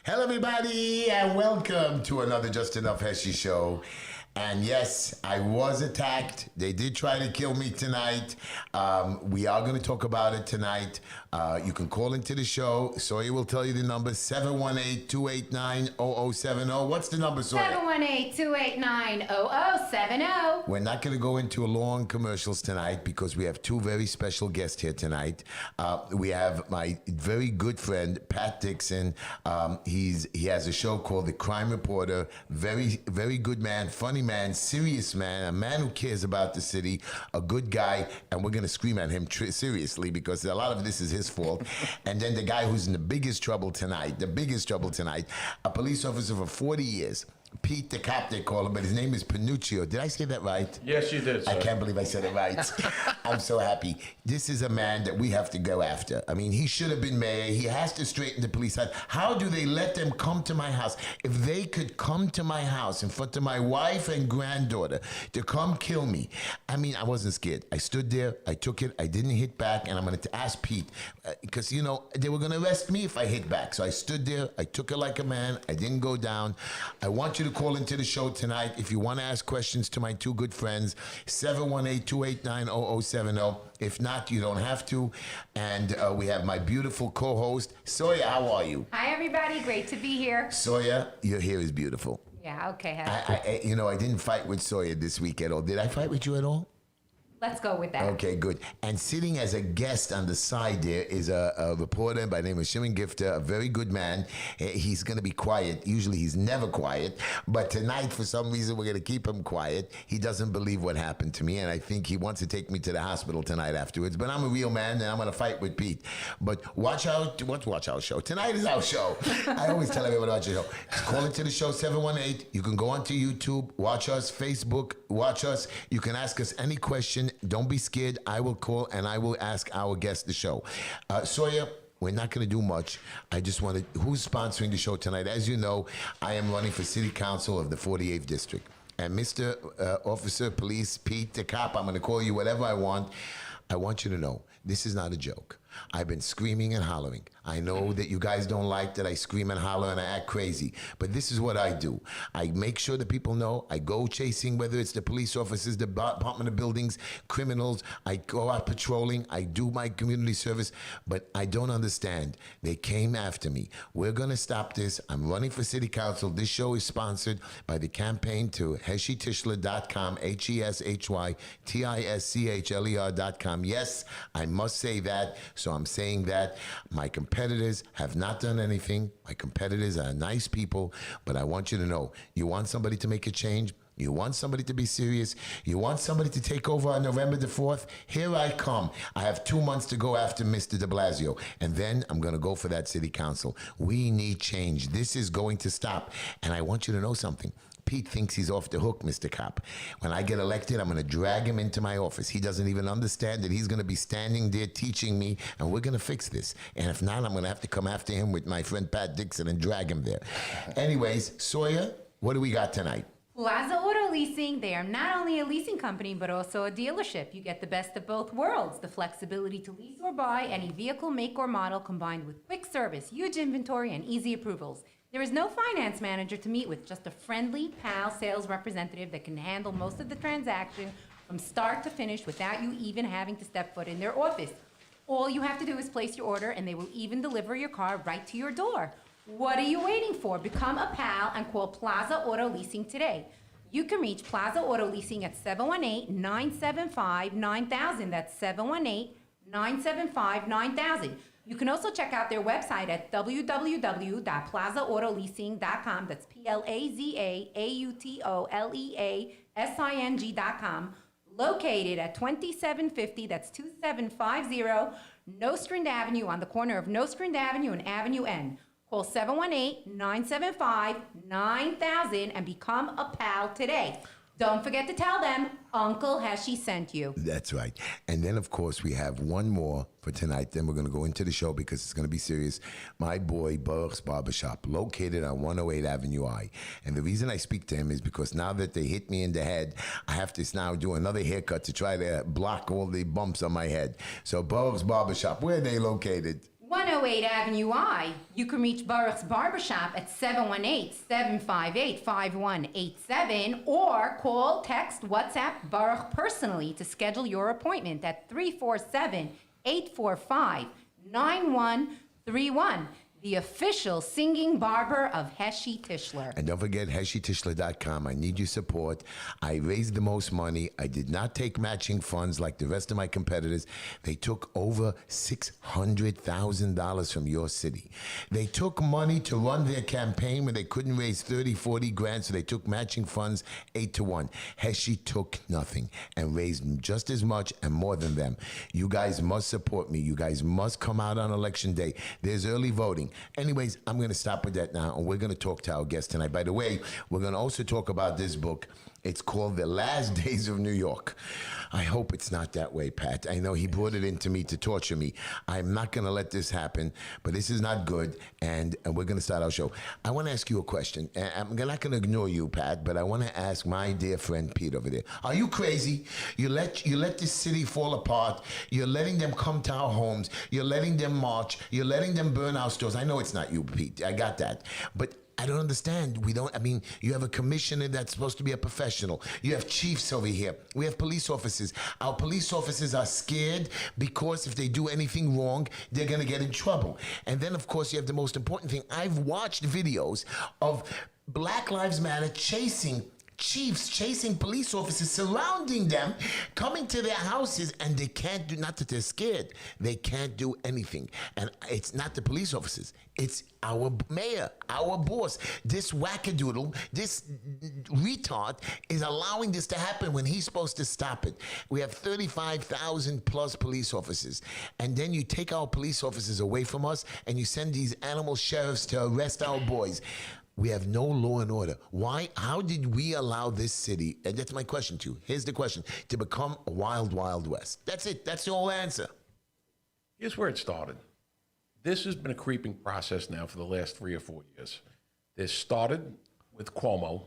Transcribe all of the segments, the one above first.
Hello, everybody, and welcome to another Just Enough Heshy show. And yes, I was attacked. They did try to kill me tonight. We are going to talk about it tonight. You can call into the show. Sawyer will tell you the number, 718-289-0070. What's the number, Sawyer? 718-289-0070. We're not going to go into long commercials tonight because we have two very special guests here tonight. We have my very good friend, Pat Dixon. He has a show called The Crime Reporter. Very, very good man, funny man, serious man, a man who cares about the city, a good guy, and we're going to scream at him seriously because a lot of this is his fault. And then the guy who's in the biggest trouble tonight, a police officer for 40 years. Pete the cop, they call him, but his name is Panuccio. Did I say that right? Yes, you did, sir. I can't believe I said it right. I'm so happy. This is a man that we have to go after. I mean, he should have been mayor. He has to straighten the police out. How do they let them come to my house? If they could come to my house in front of my wife and granddaughter to come kill me. I mean, I wasn't scared. I stood there. I took it. I didn't hit back. And I'm going to ask Pete because, you know, they were going to arrest me if I hit back. So I stood there. I took it like a man. I didn't go down. I want you to call into the show tonight if you want to ask questions to my two good friends, 718-289-0070. If not, you don't have to. And we have my beautiful co-host, Sawyer. How are you? Hi, everybody. Great to be here. Sawyer, your hair is beautiful. Yeah, okay. I didn't fight with Sawyer this week at all. Did I fight with you at all? Let's go with that. Okay, good. And sitting as a guest on the side there is a reporter by the name of Shimon Gifter, a very good man. He's going to be quiet. Usually he's never quiet. But tonight, for some reason, we're going to keep him quiet. He doesn't believe what happened to me, and I think he wants to take me to the hospital tonight afterwards. But I'm a real man, and I'm going to fight with Pete. But watch our show. Tonight is our show. I always tell everyone about your show. Call into the show, 718. You can go onto YouTube, watch us, Facebook, watch us. You can ask us any question. Don't be scared. I will call and I will ask our guest the show. Sawyer, we're not going to do much. I just wanted, who's sponsoring the show tonight? As you know, I am running for City Council of the 48th District. And Mr. Officer Police Pete, the cop, I'm going to call you whatever I want. I want you to know, this is not a joke. I've been screaming and hollering. I know that you guys don't like that I scream and holler and I act crazy, but this is what I do. I make sure that people know. I go chasing, whether it's the police officers, the Department of Buildings, criminals. I go out patrolling. I do my community service, but I don't understand. They came after me. We're going to stop this. I'm running for city council. This show is sponsored by the campaign to HeshyTishler.com, HeshyTishler.com. Yes, I must say that. So I'm saying that my competitors have not done anything. My competitors are nice people, but I want you to know, you want somebody to make a change? You want somebody to be serious? You want somebody to take over on November the 4th? Here I come. I have 2 months to go after Mr. de Blasio, and then I'm going to go for that city council. We need change. This is going to stop, and I want you to know something. Pete thinks he's off the hook, Mr. Cop. When I get elected, I'm going to drag him into my office. He doesn't even understand that he's going to be standing there teaching me, and we're going to fix this. And if not, I'm going to have to come after him with my friend Pat Dixon and drag him there. Anyways, Sawyer, what do we got tonight? Plaza Auto Leasing, they are not only a leasing company, but also a dealership. You get the best of both worlds, the flexibility to lease or buy any vehicle, make, or model, combined with quick service, huge inventory, and easy approvals. There is no finance manager to meet with, just a friendly pal sales representative that can handle most of the transaction from start to finish without you even having to step foot in their office. All you have to do is place your order, and they will even deliver your car right to your door. What are you waiting for? Become a pal and call Plaza Auto Leasing today. You can reach Plaza Auto Leasing at 718-975-9000. That's 718-975-9000. You can also check out their website at www.plazaautoleasing.com. That's PLAZAAUTOLEASING.com. Located at 2750, that's 2750 Nostrand Avenue on the corner of Nostrand Avenue and Avenue N. Call 718-975-9000 and become a pal today. Don't forget to tell them Uncle Heshy sent you. That's right. And then, of course, we have one more for tonight. Then we're going to go into the show because it's going to be serious. My boy, Burke's Barbershop, located on 108 Avenue I. And the reason I speak to him is because now that they hit me in the head, I have to now do another haircut to try to block all the bumps on my head. So Burke's Barbershop, where are they located? 108 Avenue I. You can reach Baruch's Barbershop at 718-758-5187 or call, text, WhatsApp Baruch personally to schedule your appointment at 347-845-9131. The official singing barber of Heshy Tischler. And don't forget HeshyTischler.com. I need your support. I raised the most money. I did not take matching funds like the rest of my competitors. They took over $600,000 from your city. They took money to run their campaign when they couldn't raise 30, 40 grand, so they took matching funds 8-1. Heshy took nothing and raised just as much and more than them. You guys must support me. You guys must come out on election day. There's early voting. Anyways, I'm going to stop with that now, and we're going to talk to our guest tonight. By the way, we're going to also talk about this book. It's called The Last Days of New York. I hope it's not that way, Pat. I know he brought it into me to torture me. I'm not going to let this happen, but this is not good, and we're going to start our show. I want to ask you a question. I'm not going to ignore you, Pat, but I want to ask my dear friend Pete over there. Are you crazy? You let this city fall apart. You're letting them come to our homes. You're letting them march. You're letting them burn our stores. I know it's not you, Pete. I got that. But I don't understand. You have a commissioner that's supposed to be a professional. You have chiefs over here. We have police officers. Our police officers are scared because if they do anything wrong, they're going to get in trouble. And then, of course, you have the most important thing. I've watched videos of Black Lives Matter chasing police officers, surrounding them, coming to their houses, and they can't do, not that they're scared, they can't do anything. And it's not the police officers, it's our mayor, our boss. This wackadoodle, this retard is allowing this to happen when he's supposed to stop it. We have 35,000 plus police officers. And then you take our police officers away from us and you send these animal sheriffs to arrest our boys. We have no law and order. Why? How did we allow this city, and that's my question to you, here's the question, to become a wild, wild west? That's it. That's the whole answer. Here's where it started. This has been a creeping process now for the last 3 or 4 years. This started with Cuomo,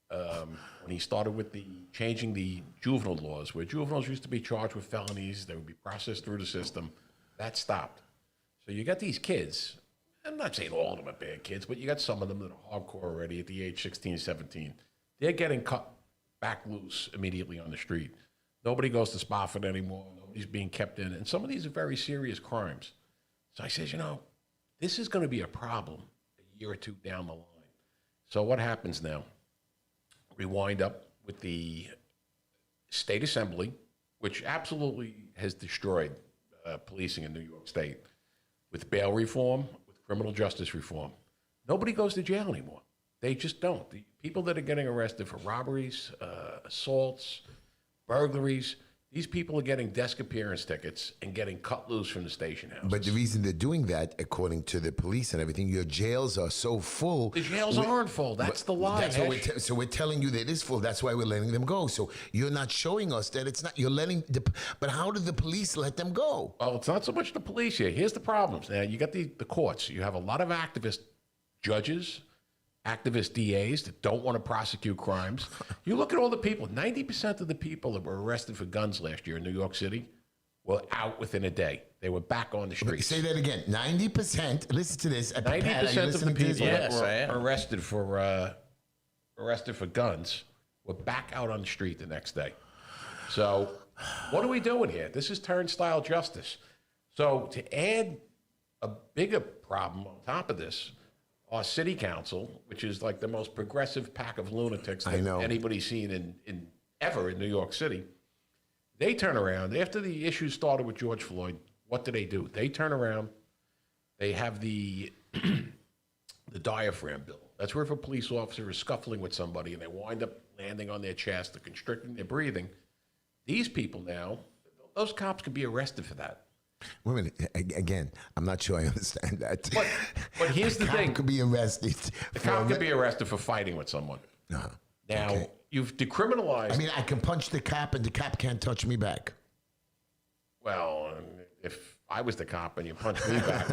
when he started with changing the juvenile laws, where juveniles used to be charged with felonies, they would be processed through the system. That stopped. So you got these kids. I'm not saying all of them are bad kids, but you got some of them that are hardcore already at the age 16, 17. They're getting cut back loose immediately on the street. Nobody goes to Spofford anymore. Nobody's being kept in. And some of these are very serious crimes. So I says, this is going to be a problem a year or two down the line. So what happens now? We wind up with the state assembly, which absolutely has destroyed policing in New York State, with bail reform, criminal justice reform. Nobody goes to jail anymore. They just don't. The people that are getting arrested for robberies, assaults, burglaries, these people are getting desk appearance tickets and getting cut loose from the station house. But the reason they're doing that, according to the police and everything, your jails are so full. The jails aren't full. That's the lie. That's what so we're telling you that it is full. That's why we're letting them go. So you're not showing us that it's not. You're letting. But how did the police let them go? Well, it's not so much the police here. Here's the problems. Now, you got the courts. You have a lot of activist judges, activist DAs that don't want to prosecute crimes. You look at all the people, 90% of the people that were arrested for guns last year in New York City were out within a day. They were back on the streets. Say that again. 90%, listen to this. 90% of the people that were arrested for guns were back out on the street the next day. So what are we doing here? This is turnstile justice. So to add a bigger problem on top of this, our city council, which is like the most progressive pack of lunatics that anybody's seen ever in New York City, they turn around. After the issue started with George Floyd, what do? They turn around. They have the diaphragm bill. That's where if a police officer is scuffling with somebody and they wind up landing on their chest or constricting their breathing, these people now, those cops could be arrested for that. Wait a minute. Again, I'm not sure I understand that. But here's the thing. Could be arrested. The cop could be arrested for fighting with someone. Uh-huh. Now, you've decriminalized. I mean, I can punch the cop and the cop can't touch me back. Well, if I was the cop and you punched me back,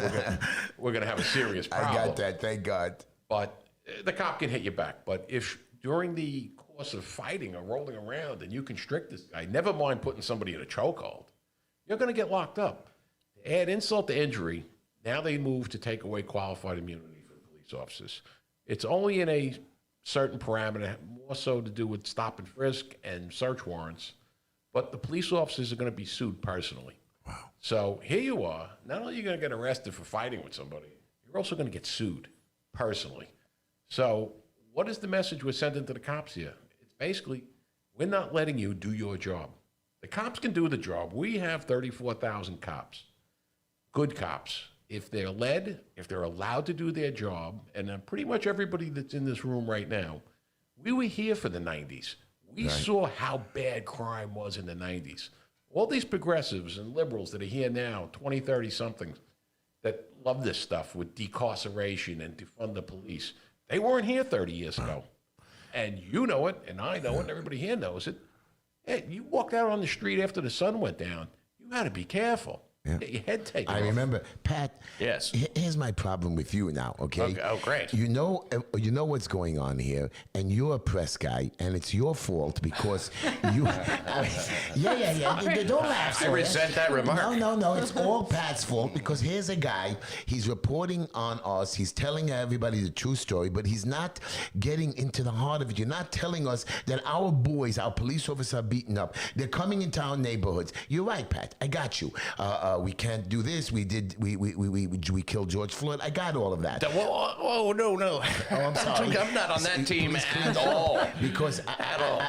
we're gonna have a serious problem. I got that. Thank God. But the cop can hit you back. But if during the course of fighting or rolling around and you constrict this guy, never mind putting somebody in a chokehold, you're going to get locked up. Add insult to injury. Now they move to take away qualified immunity for police officers. It's only in a certain parameter, more so to do with stop and frisk and search warrants, but the police officers are going to be sued personally. Wow. So here you are. Not only are you going to get arrested for fighting with somebody, you're also going to get sued personally. So what is the message we're sending to the cops here? It's basically, we're not letting you do your job. The cops can do the job. We have 34,000 cops, good cops. If they're led, if they're allowed to do their job, and pretty much everybody that's in this room right now, we were here for the 90s. We saw how bad crime was in the 90s. All these progressives and liberals that are here now, 20, 30-somethings, that love this stuff with decarceration and defund the police, they weren't here 30 years ago. And you know it, and I know it, and everybody here knows it. Hey, you walked out on the street after the sun went down, you got to be careful. Yeah. Get your head taken I off. remember, Pat. Yes. Here's my problem with you now. Okay. Oh, great. You know what's going on here, and you're a press guy, and it's your fault because you. Yeah. Don't laugh. I Sawyer. resent that remark. No. It's all Pat's fault because here's a guy. He's reporting on us. He's telling everybody the true story, but he's not getting into the heart of it. You're not telling us that our boys, our police officers, are beaten up. They're coming into our neighborhoods. You're right, Pat. I got you. We can't do this. We killed George Floyd. I got all of that. Whoa, no. Oh, I'm sorry. I'm not on that team Please, at all. Because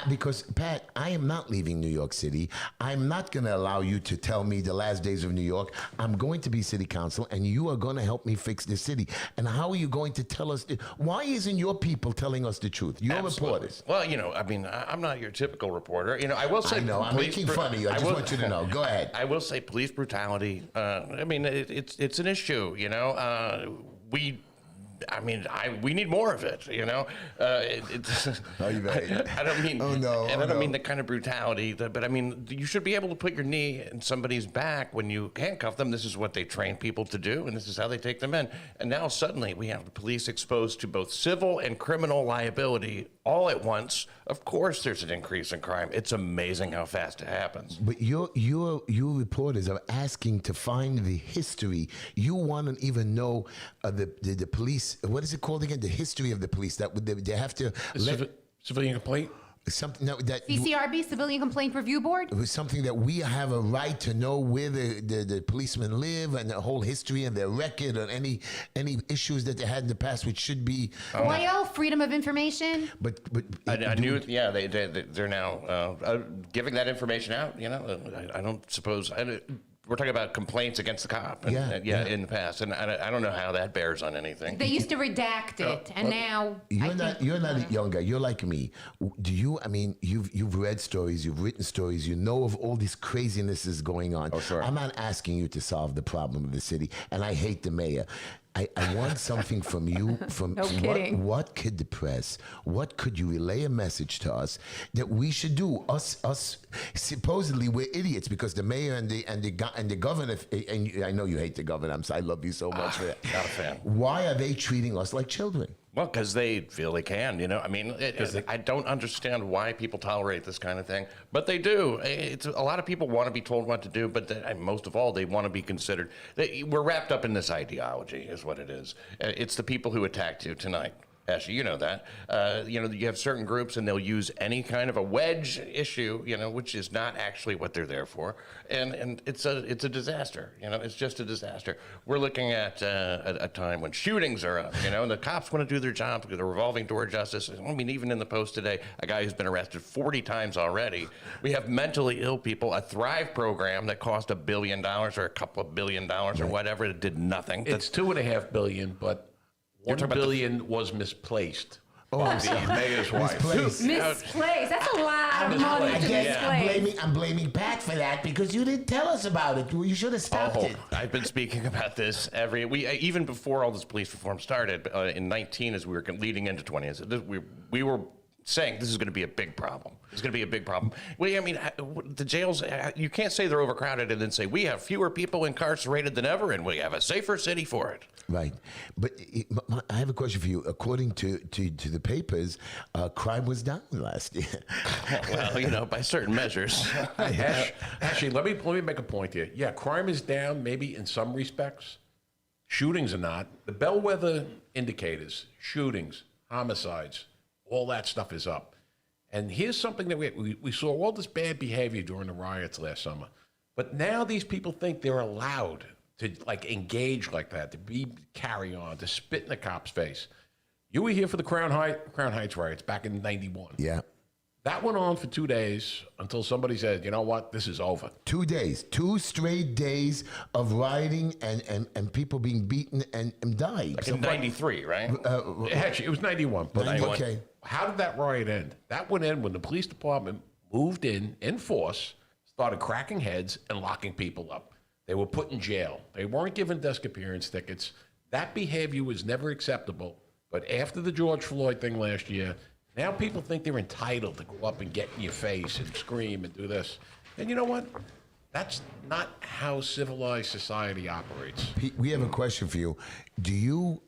because Pat, I am not leaving New York City. I'm not going to allow you to tell me the last days of New York. I'm going to be city council, and you are going to help me fix the city. And how are you going to tell us? Why isn't your people telling us the truth? Your reporters. Well, I'm not your typical reporter. I will say. I know. I'm making fun of you. I just want you to know. Go ahead. I will say police brutality. It's an issue. We need more of it. Oh, you right. I don't mean. Oh no. And I don't mean the kind of brutality. But I mean, you should be able to put your knee in somebody's back when you handcuff them. This is what they train people to do, and this is how they take them in. And now suddenly we have the police exposed to both civil and criminal liability all at once. Of course, there's an increase in crime. It's amazing how fast it happens. But your reporters are asking to find the history. You want to even know the police. What is it called again? The history of the police. That they have to Civilian complaint? something that CCRB, Civilian Complaint Review Board? it was something that we have a right to know where the policemen live and the whole history and their record or any issues that they had in the past, which should be. FOIA, Freedom of Information. But I knew. Yeah, they're now giving that information out. I don't suppose. We're talking about complaints against the cop. In the past, and I don't know how that bears on anything. They used to redact it, and now you're not a young guy. You're like me. Do you? I mean, you've read stories, you've written stories. You know of all these crazinesses going on. Oh, sure. I'm not asking you to solve the problem of the city, and I hate the mayor. I want something from you. No kidding. What could the press? What could you relay a message to us that we should do? Us supposedly we're idiots because the mayor and the governor. And I know you hate the governor. I love you so much for that. Not a fan. Why are they treating us like children? Well, because they feel they can, I mean, I don't understand why people tolerate this kind of thing, but they do. A lot of people want to be told what to do, but most of all, they want to be considered. We're wrapped up in this ideology, is what it is. It's the people who attacked you tonight. Heshy, you know that. You have certain groups, and they'll use any kind of a wedge issue, which is not actually what they're there for, and it's a disaster. It's just a disaster. We're looking at a time when shootings are up, and the cops want to do their job because the revolving door justice. I mean, even in the Post today, a guy who's been arrested 40 times already. We have mentally ill people. A Thrive program that cost $1 billion or a couple of $1 billion or whatever, it did nothing. It's $2.5 billion, but $1 billion was misplaced. Oh, I'm sorry. The mayor's wife. misplaced. That's a lot of money to misplace. I'm blaming Pat for that because you didn't tell us about it. You should have stopped it. I've been speaking about this even before all this police reform started in 19, as we were leading into 20. We were saying this is going to be a big problem. It's going to be a big problem. Well, I mean, the jails, you can't say they're overcrowded and then say we have fewer people incarcerated than ever and we have a safer city for it. Right. But I have a question for you. According to the papers, crime was down last year. Well, by certain measures. Actually, let me make a point here. Yeah, crime is down maybe in some respects. shootings or not, the bellwether indicators, shootings, homicides, all that stuff is up. And here's something that we saw all this bad behavior during the riots last summer. But now these people think they're allowed to like engage like that, to carry on, to spit in the cop's face. You were here for the Crown Heights riots back in '91. Yeah. That went on for 2 days until somebody said, you know what, this is over. 2 days, 2 straight days of rioting and people being beaten and dying. Like in '93, right? Actually, it was 91. But 91. Okay. How did that riot end? That would end when the police department moved in force, started cracking heads and locking people up. They were put in jail. They weren't given desk appearance tickets. That behavior was never acceptable. But after the George Floyd thing last year, now people think they're entitled to go up and get in your face and scream and do this. And you know what? That's not how civilized society operates. Pete, we have a question for you. Do you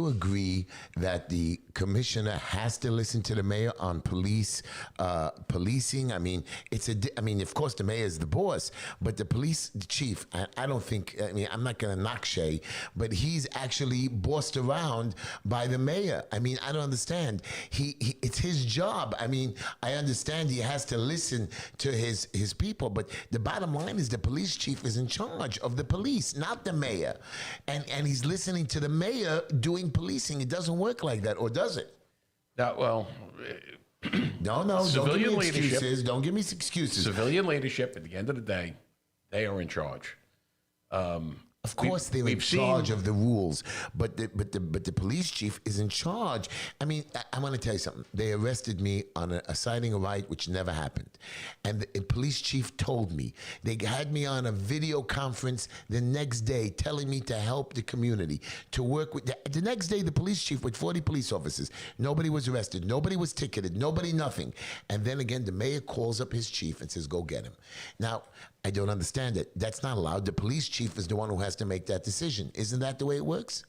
agree that the commissioner has to listen to the mayor on policing? I mean, of course, the mayor is the boss, but the police chief, I don't think. I mean, I'm not going to knock Shay, but he's actually bossed around by the mayor. I mean, I don't understand. It's his job. I mean, I understand he has to listen to his people, but the bottom line is the police chief is in charge of the police, not the mayor, and he's listening to the mayor doing policing. It doesn't work like that, or does it? Well, no. Civilian Don't give me leadership. excuses. Don't give me excuses. Civilian leadership, at the end of the day, they are in charge. Of course, they're in charge of the rules, but the police chief is in charge. I mean, I want to tell you something. They arrested me on a citing a riot which never happened, and the police chief told me. They had me on a video conference the next day, telling me to help the community, to work with. The next day, the police chief with 40 police officers. Nobody was arrested. Nobody was ticketed. Nobody nothing. And then again, the mayor calls up his chief and says, "Go get him." Now, I don't understand it. That's not allowed. The police chief is the one who has to make that decision. Isn't that the way it works?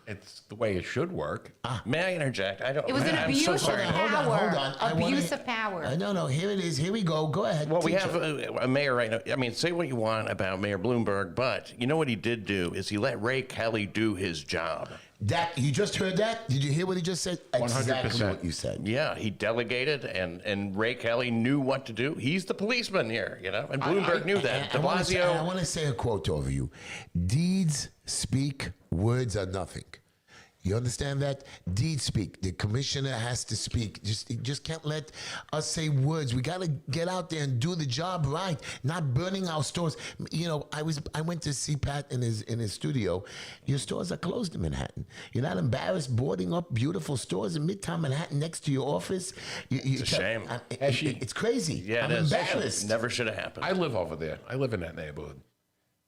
It's the way it should work. May I interject? I don't. It was an I'm abuse so of sorry. power. Abuse of power. No. Here it is. Here we go. Go ahead. Well, we teach have a mayor right now. I mean, say what you want about Mayor Bloomberg, but you know what he did do is he let Ray Kelly do his job. That you just heard that? Did you hear what he just said? Exactly 100%. what you said. Yeah, he delegated, and Ray Kelly knew what to do. He's the policeman here, you know, and Bloomberg knew that. De Blasio. I want to say a quote over you. Deeds speak, words are nothing. You understand that? Deeds speak. The commissioner has to speak. You just can't let us say words. We got to get out there and do the job right, not burning our stores. You know, I went to see Pat in his studio. Your stores are closed in Manhattan. You're not embarrassed boarding up beautiful stores in Midtown Manhattan next to your office. It's a shame. It's crazy. Yeah, I'm it is. embarrassed. Never should have happened. I live over there. I live in that neighborhood.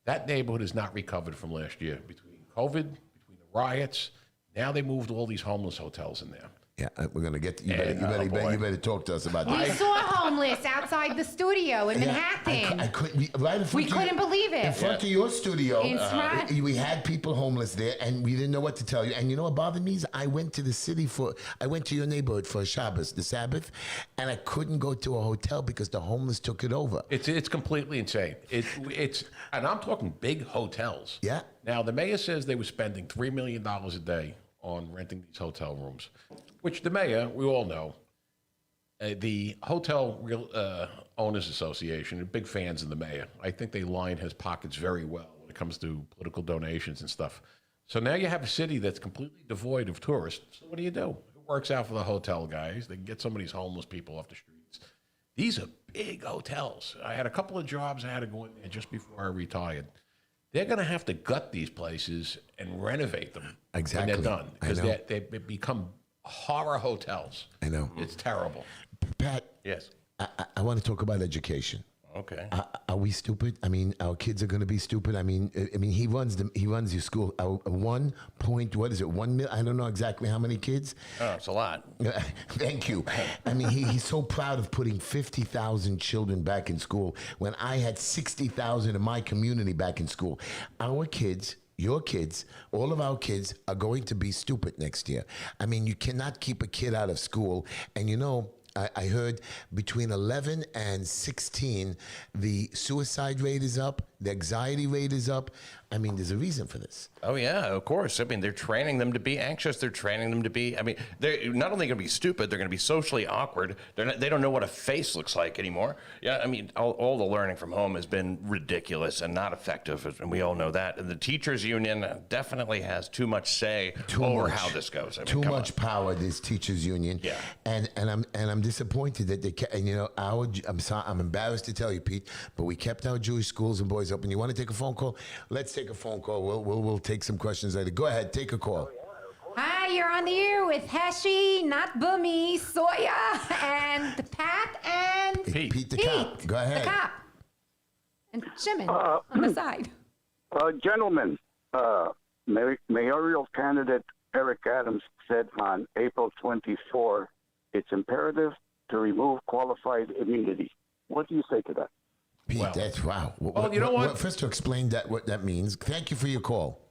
That neighborhood is not recovered from last year. Between COVID, between the riots, now they moved all these homeless hotels in there. Yeah, we're gonna get. You boy. better talk to us about We that. saw homeless outside the studio in Manhattan. I couldn't. Right in front We of couldn't believe it. In front of your studio, In front. we had people homeless there, and we didn't know what to tell you. And you know what bothered me is I went to the city I went to your neighborhood for Shabbos, the Sabbath, and I couldn't go to a hotel because the homeless took it over. It's completely insane. It's and I'm talking big hotels. Yeah. Now the mayor says they were spending $3 million a day on renting these hotel rooms, which the mayor, we all know, the Hotel Owners Association are big fans of the mayor. I think they line his pockets very well when it comes to political donations and stuff. So now you have a city that's completely devoid of tourists. So what do? It works out for the hotel guys. They can get some of these homeless people off the streets. These are big hotels. I had a couple of jobs I had to go in there just before I retired. They're going to have to gut these places and renovate them Exactly. when they're done, because I know. they become horror hotels. I know. It's terrible. Pat, Yes. I want to talk about education. Okay. Are we stupid? I mean, our kids are going to be stupid. I mean, he runs your school. 1 point, what is it? 1 million? I don't know exactly how many kids. Oh, it's a lot. Thank you. I mean, he's so proud of putting 50,000 children back in school when I had 60,000 in my community back in school. Our kids. Your kids, all of our kids are going to be stupid next year. I mean, you cannot keep a kid out of school. And you know, I heard between 11 and 16, the suicide rate is up, The anxiety rate is up. I mean, there's a reason for this. Oh, yeah, of course. I mean, they're training them to be anxious. They're training them to be, I mean, they're not only going to be stupid, they're going to be socially awkward. They don't know what a face looks like anymore. Yeah, I mean, all the learning from home has been ridiculous and not effective, and we all know that. And the teachers union definitely has too much say over how this goes. I mean, too much power, this teachers union. Yeah. And I'm disappointed that they and you know, I'm embarrassed to tell you, Pete, but we kept our Jewish schools and boys open. You want to take a phone call? Let's take a phone call. We'll take some questions later. Go ahead, take a call. Hi, you're on the air with Heshy, not Boomy, Sawyer, and Pat, and Pete the cop. Go ahead. the cop, and Shimon on the side. Gentlemen, mayoral candidate Eric Adams said on April 24, it's imperative to remove qualified immunity. What do you say to that? Pete, Well- that's wow. Well, you know what? First, to explain what that means. Thank you for your call.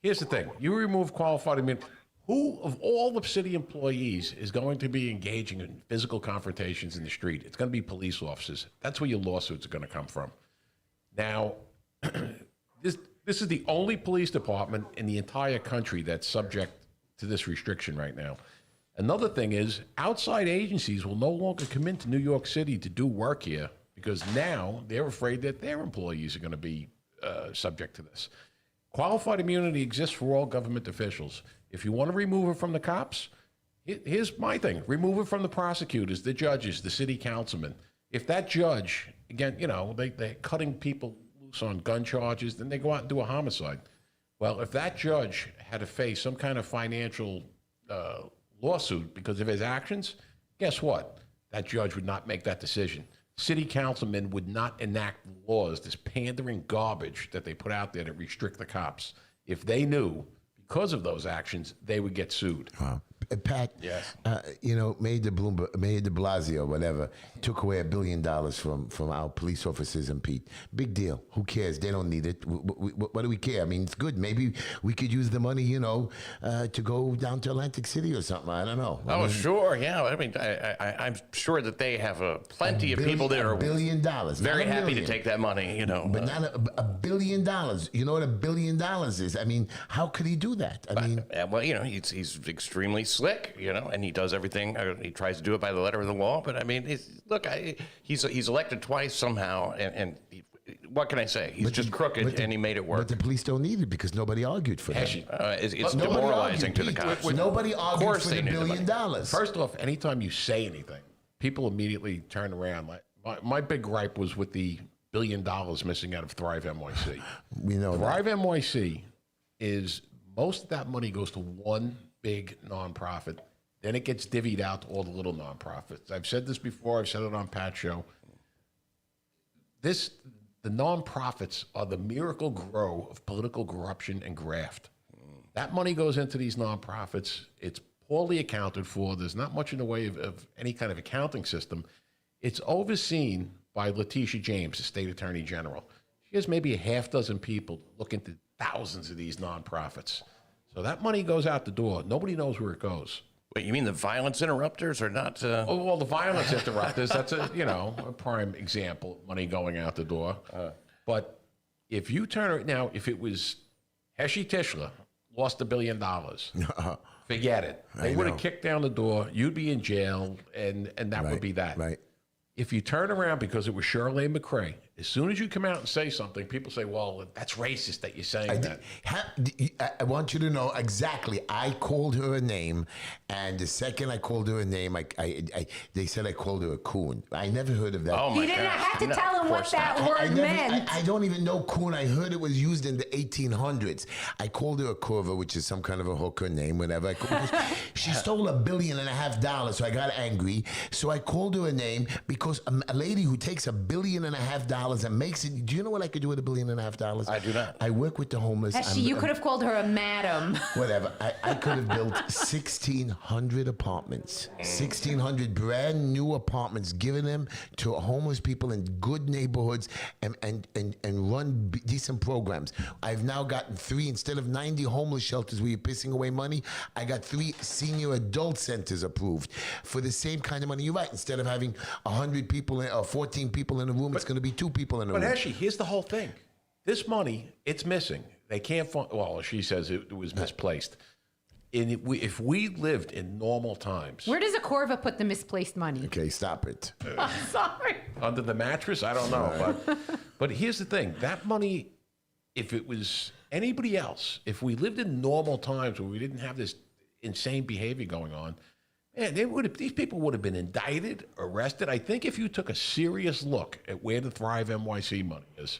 Here's the thing. You remove qualified immunity. Who of all the city employees is going to be engaging in physical confrontations in the street? It's going to be police officers. That's where your lawsuits are going to come from. Now, this is the only police department in the entire country that's subject to this restriction right now. Another thing is outside agencies will no longer come into New York City to do work here because now they're afraid that their employees are going to be subject to this. Qualified immunity exists for all government officials. If you want to remove it from the cops, here's my thing. Remove it from the prosecutors, the judges, the city councilmen. If that judge, again, you know, they're cutting people loose on gun charges, then they go out and do a homicide. Well, if that judge had to face some kind of financial lawsuit because of his actions, guess what? That judge would not make that decision. City councilmen would not enact laws, this pandering garbage that they put out there to restrict the cops. If they knew, because of those actions, they would get sued. Wow. Pat, Yes. You know, Mayor de Blasio, whatever, took away $1 billion from our police officers and Pete. Big deal. Who cares? They don't need it. What do we care? I mean, it's good. Maybe we could use the money, you know, to go down to Atlantic City or something. I don't know. I Oh, mean, sure, yeah. I mean, I'm sure that they have plenty of people that are $1 billion. very Not a happy to million. take that money, you know. But not $1 billion. You know what $1 billion is? I mean, how could he do that? I mean, Well, you know, he's extremely slick, you know, and he does everything. He tries to do it by the letter of the law. But I mean, he's elected twice somehow, and what can I say? He's just crooked, and he made it but work. the police don't need it because nobody argued for that. Heshy. It's Nobody demoralizing argued, to the Pete. cops. Nobody argued course for they the knew the $1 billion. First off, anytime you say anything, people immediately turn around. Like my big gripe was with the $1 billion missing out of Thrive NYC. We know that. Thrive NYC is most of that money goes to one big nonprofit. Then it gets divvied out to all the little nonprofits. I've said this before. I've said it on Pat's show. The nonprofits are the miracle grow of political corruption and graft. That money goes into these nonprofits. It's poorly accounted for. There's not much in the way of any kind of accounting system. It's overseen by Letitia James, the state attorney general. She has maybe a half dozen people look into thousands of these nonprofits. So that money goes out the door. Nobody knows where it goes. Wait, you mean the violence interrupters are not? Oh, well, the violence interrupters, that's a prime example of money going out the door. But if you turn it now, if it was Heshy Tischler lost $1 billion, forget it. They would have kicked down the door. You'd be in jail, and that would be that. Right. If you turn around because it was Charlene McCray, as soon as you come out and say something, people say, well, that's racist that you're saying that. I want you to know exactly. I called her a name, and the second I called her a name, they said I called her a coon. I never heard of that. Oh my You didn't gosh. have to No, tell of him what course that not. word meant. I don't even know coon. I heard it was used in the 1800s. I called her a curva, which is some kind of a hooker name, whatever. She stole $1.5 billion, so I got angry. So I called her a name because a lady who takes $1.5 billion and makes it. Do you know what I could do with $1.5 billion? I do not. I work with the homeless. Heshy, you could have called her a madam. Whatever. I could have built 1,600 apartments, 1,600 brand new apartments, given them to homeless people in good neighborhoods and run decent programs. I've now gotten 3, instead of 90 homeless shelters where you're pissing away money, I got 3 senior adult centers approved for the same kind of money. You're right. Instead of having 100 people or 14 people in a room, it's going to be 2 people people in the But room. actually, here's the whole thing. This money, it's missing. They can't find, well, she says it was misplaced. And if we lived in normal times, Where does a Corva put the misplaced money? Okay, stop it. I'm sorry. under the mattress, I don't know. But here's the thing. That money, if it was anybody else, if we lived in normal times where we didn't have this insane behavior going on, man, these people would have been indicted, arrested. I think if you took a serious look at where the Thrive NYC money is,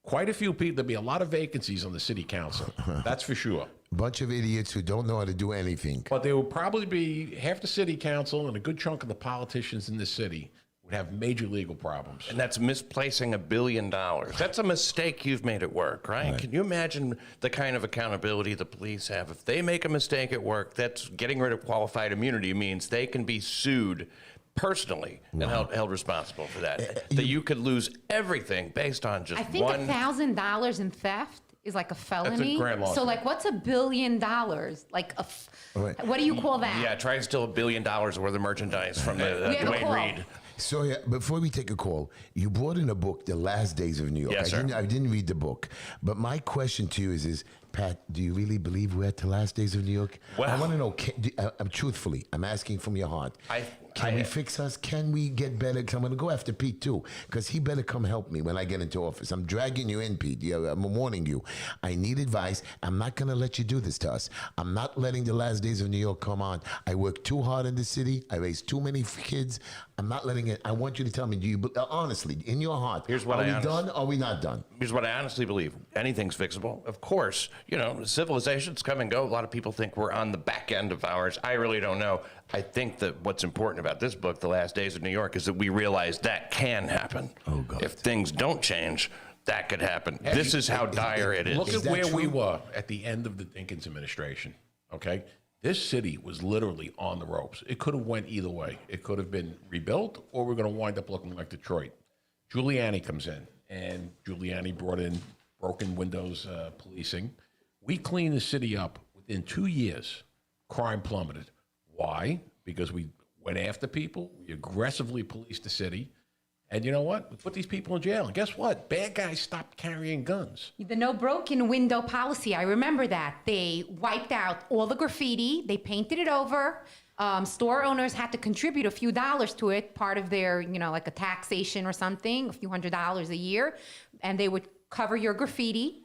quite a few people, there'd be a lot of vacancies on the city council. That's for sure. Bunch of idiots who don't know how to do anything. But there will probably be half the city council and a good chunk of the politicians in the city would have major legal problems. And that's misplacing $1 billion. That's a mistake you've made at work, right? Can you imagine the kind of accountability the police have? If they make a mistake at work, that's getting rid of qualified immunity means they can be sued personally and held responsible for that. That you could lose everything based on just I think one. $1,000 in theft is like a felony. grand lawsuit. So like, what's $1 billion? Like, what do you call that? Yeah, try to steal $1 billion worth of merchandise from the We have a Dwayne call. Reed. So yeah, before we take a call, you brought in a book, The Last Days of New York. Yes, sir. I didn't read the book, but my question to you is, Pat, do you really believe we're at the last days of New York? Well- I want to know, I'm truthfully, I'm asking from your heart. Can we fix us? Can we get better? 'Cause I'm going to go after Pete too, because he better come help me when I get into office. I'm dragging you in, Pete. Yeah, I'm warning you. I need advice. I'm not going to let you do this to us. I'm not letting the last days of New York come on. I work too hard in the city. I raised too many kids. I'm not letting it. I want you to tell me, do you honestly, in your heart, Here's what are I we honest- done or are we not done? Here's what I honestly believe. Anything's fixable. Of course, civilizations come and go. A lot of people think we're on the back end of ours. I really don't know. I think that what's important about this book, The Last Days of New York, is that we realize that can happen. Oh, God. If things don't change, that could happen. This is how dire it is. Look Is at that where we true? were at the end of the Dinkins administration, okay? This city was literally on the ropes. It could have went either way. It could have been rebuilt, or we're going to wind up looking like Detroit. Giuliani comes in, and Giuliani brought in broken windows policing. We cleaned the city up. Within 2 years, crime plummeted. Why? Because we went after people. We aggressively policed the city. And you know what? We put these people in jail. And guess what? Bad guys stopped carrying guns. The no broken window policy. I remember that. They wiped out all the graffiti. They painted it over. Store owners had to contribute a few dollars to it, part of their, like a taxation or something, a few $100s a year. And they would cover your graffiti.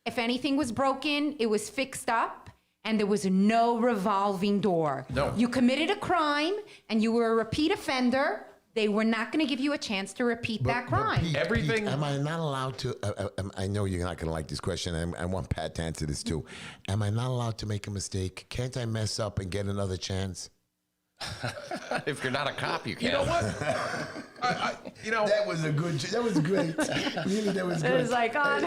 If anything was broken, it was fixed up. And there was no revolving door. No. You committed a crime and you were a repeat offender. They were not going to give you a chance to repeat that crime. Pete, Everything- Pete, am I not allowed to? I know you're not going to like this question. I want Pat to answer this too. Am I not allowed to make a mistake? Can't I mess up and get another chance? If you're not a cop, you You can't. know what? That was a good. That was great. Really, that was It good. was like, God.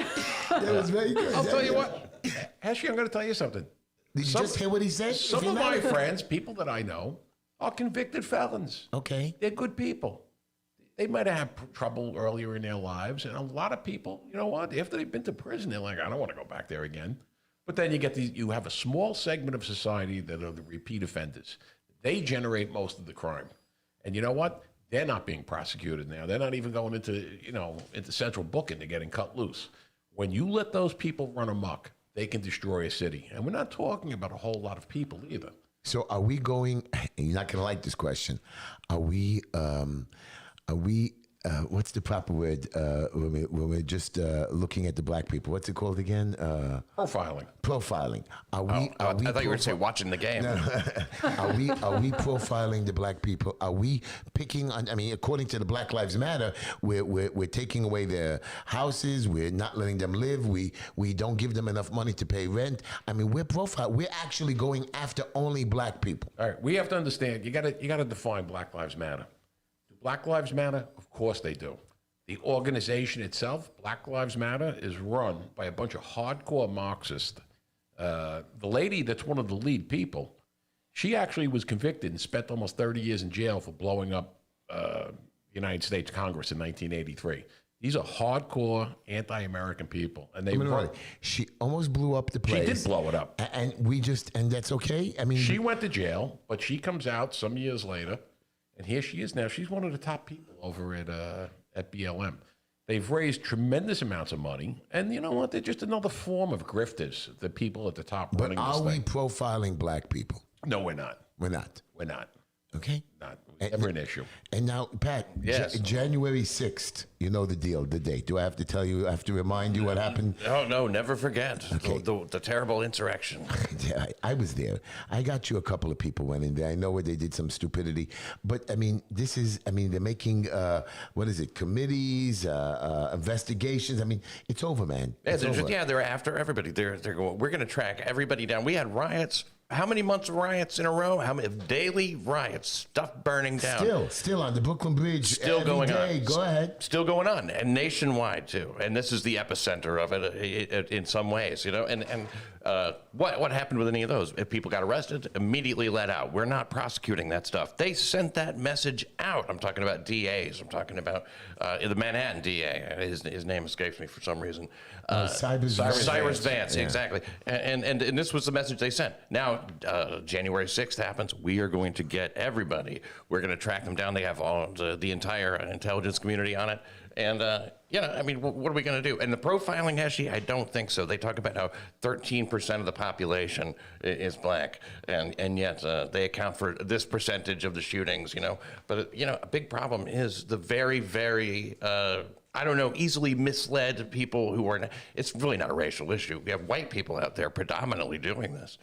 That was very good. I'll tell you what. Heshy, I'm going to tell you something. Did you just hear what he said? Some If you're of not- my friends, people that I know, are convicted felons. Okay. They're good people. They might have had trouble earlier in their lives, and a lot of people, you know what? After they've been to prison, they're like, I don't want to go back there again. But then you have a small segment of society that are the repeat offenders. They generate most of the crime, and you know what? They're not being prosecuted now. They're not even going into central booking. They're getting cut loose. When you let those people run amok, they can destroy a city, and we're not talking about a whole lot of people either. So are we going? And you're not going to like this question. Are we? What's the proper word when we're just looking at the black people? What's it called again? Profiling. Profiling. Are we? I thought you were going to say watching the game. Are we profiling the black people? Are we picking on? I mean, according to the Black Lives Matter, we're taking away their houses. We're not letting them live. We don't give them enough money to pay rent. I mean, we're actually going after only black people. All right, we have to understand. You got to define Black Lives Matter. Do Black Lives Matter? Of course they do. The organization itself, Black Lives Matter, is run by a bunch of hardcore Marxists. The lady that's one of the lead people, she actually was convicted and spent almost 30 years in jail for blowing up the United States Congress in 1983. These are hardcore anti-American people, and they run. She almost blew up the place. She did blow it up. And that's okay. I mean, She went to jail, but she comes out some years later, and here she is now. She's one of the top people over at BLM. They've raised tremendous amounts of money, and you know what? They're just another form of grifters. The people at the top But running are this we thing. profiling black people? No, we're not. We're not. We're not. Okay. Not. Never an issue. And now, Pat, Yes. January 6th, you know the deal, the date. Do I have to tell you, I have to remind you what happened? No, never forget the terrible insurrection. Yeah, I was there. I got you a couple of people went in there. I know where they did some stupidity. But, I mean, they're making, what is it, committees, investigations. I mean, it's over, man. Yeah, It's over. they're after everybody. They're going. We're going to track everybody down. We had riots. How many months of riots in a row? How many daily riots? Stuff burning down. Still on the Brooklyn Bridge. Still every going day. on. Go ahead. Still going on, and nationwide too. And this is the epicenter of it in some ways, you know. And what happened with any of those? If people got arrested, immediately let out. We're not prosecuting that stuff. They sent that message out. I'm talking about DAs. I'm talking about the Manhattan DA. His name escapes me for some reason. Cyrus Vance, Yeah. exactly. And this was the message they sent. Now, January 6th happens. We are going to get everybody. We're going to track them down. They have all the entire intelligence community on it. And, I mean, what are we going to do? And the profiling, Heshy, I don't think so. They talk about how 13% of the population is black, and yet they account for this percentage of the shootings, you know. But, a big problem is the very, very easily misled people who are, it's really not a racial issue. We have white people out there predominantly doing this,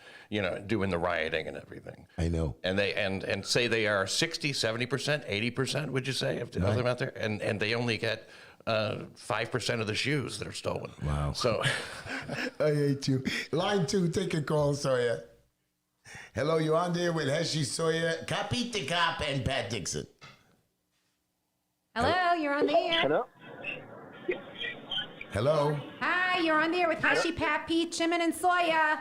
doing the rioting and everything. I know. And they and say they are 60, 70%, 80%, would you say, of them out there? And they only get 5% of the shoes that are stolen. Wow. So I hate you. Line 2, take a call, Sawyer. Hello, you're on there with Heshy, Sawyer, Capit the Cop, and Pat Dixon. Hello, you're on the air. Hello? Hello. Hi, you're on the air with Heshy, Pat, Pete, Shimon, and Sawyer.